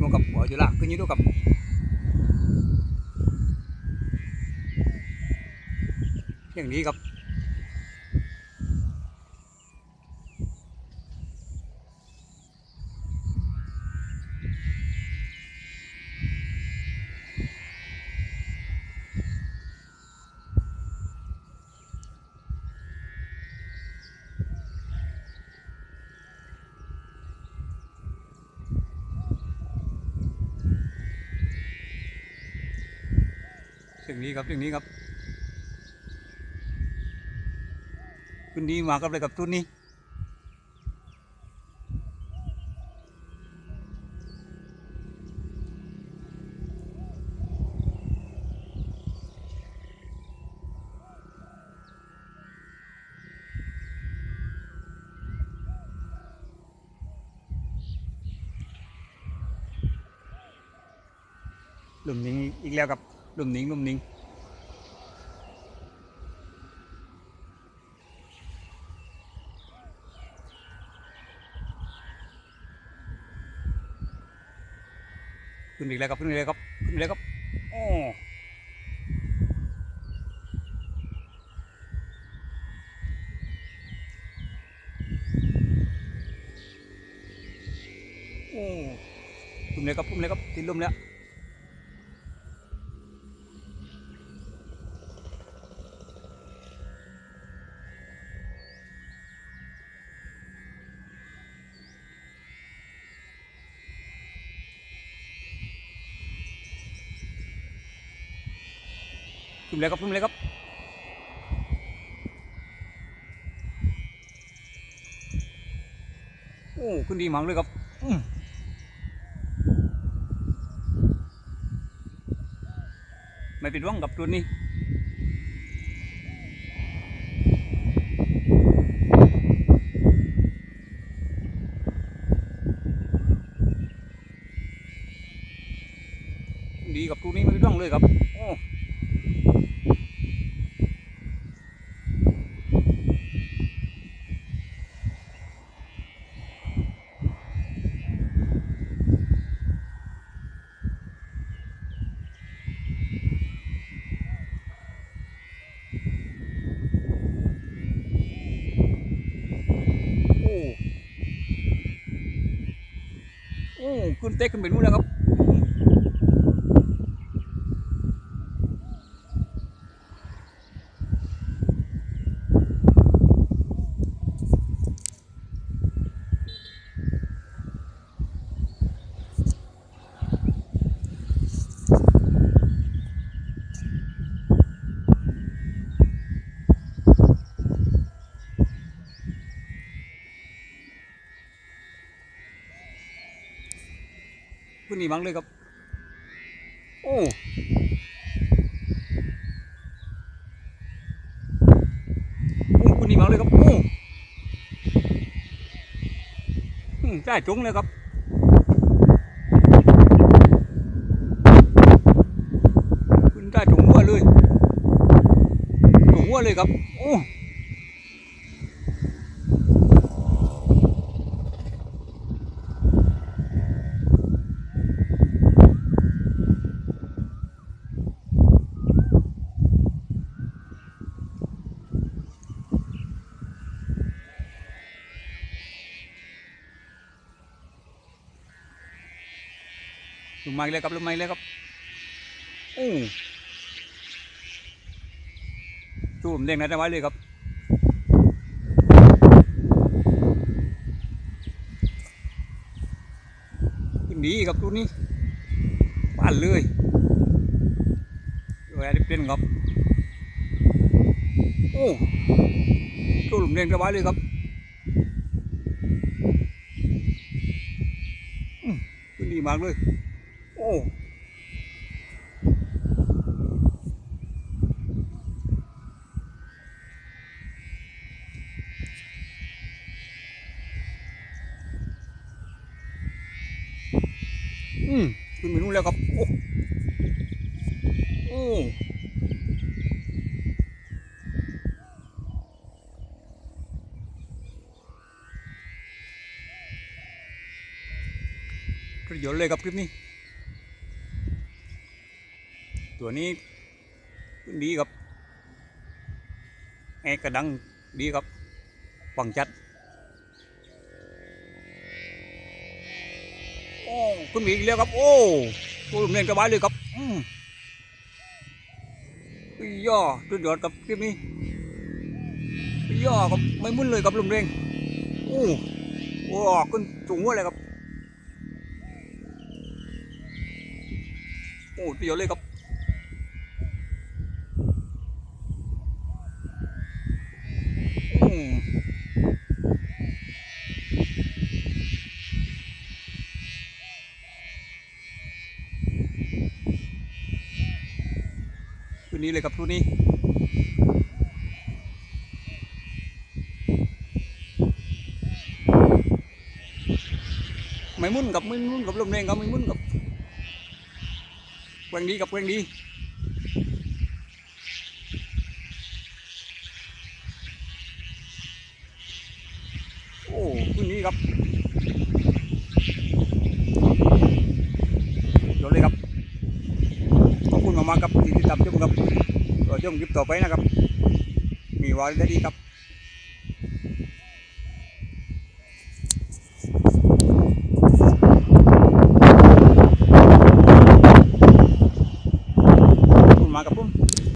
ดูกับหัวอยู่ละขึ้นอยู่ดูกับอย่างนี้ครับอย่างนี้ครับอย่างนี้ครับขึ้นดีมากับเลยกับตุ้นนี้หลุมนี้อีกแล้วกับหลุมนี้หลุมนี้ขึ้นอีกแล้วครับขึ้นอีกแล้วครับขึ้นอีกแล้วครับโอ้โอ้หลุมเลยครับหลุมเลยครับติดหลุมแล้วหลุมเลยครับหลุมเลยครับโอ้ขึ้นดีมากเลยครับไม่ผิดหวังกับตัวนี้ดีกับตัวนี้ไม่ผิดหวังเลยครับโอ้โอ้โอ้ขึ้นเต็กขึ้นไปนู่นแล้วครับขึ้นดีมากเลยครับโอ้โอ้ขึ้นดีมากเลยครับโอ้ใช่จุ้งเลยครับขึ้นใต้จุ้งหัวเลยจุ้งหัวเลยครับโอ้ลงมาเลยครับลงมาเลยครับโอ้จุ่มแดงนะจะไว้เลยครับขึ้นดีครับตัวนี้บ้านเลยแหวนเป็นครับโอ้จุ่มแดงจะไว้เลยครับขึ้นดีมากเลยโอ้ขึ้นไปนู่นแล้วครับโอ้โอ้ ประโยชน์เลยครับคลิปนี้ตัวนี้ดีครับแอกระดังดีครับฟังชัดโอ้ขึ้นอีกแล้วครับโอ้ตัวเล่นสบายเลยครับย่อสุดยอดกับคลิปนี้ย่อครับไม่มึนเลยครับลมแรงโอ้โหขึ้นสูงหัวเลยครับโอ้ประโยชน์เลยครับตัวนี้เลยครับตัวนี้ไม่มุนกับลมแรงครับไม่มุนกับแกว่งดีกับแกว่งดีโอ้ตัวนี้ครับเดี๋ยวเลยครับขอบคุณมากๆครับที่ติดตามชมครับต่อชมคลิปต่อไปนะครับมีวาระดีครับ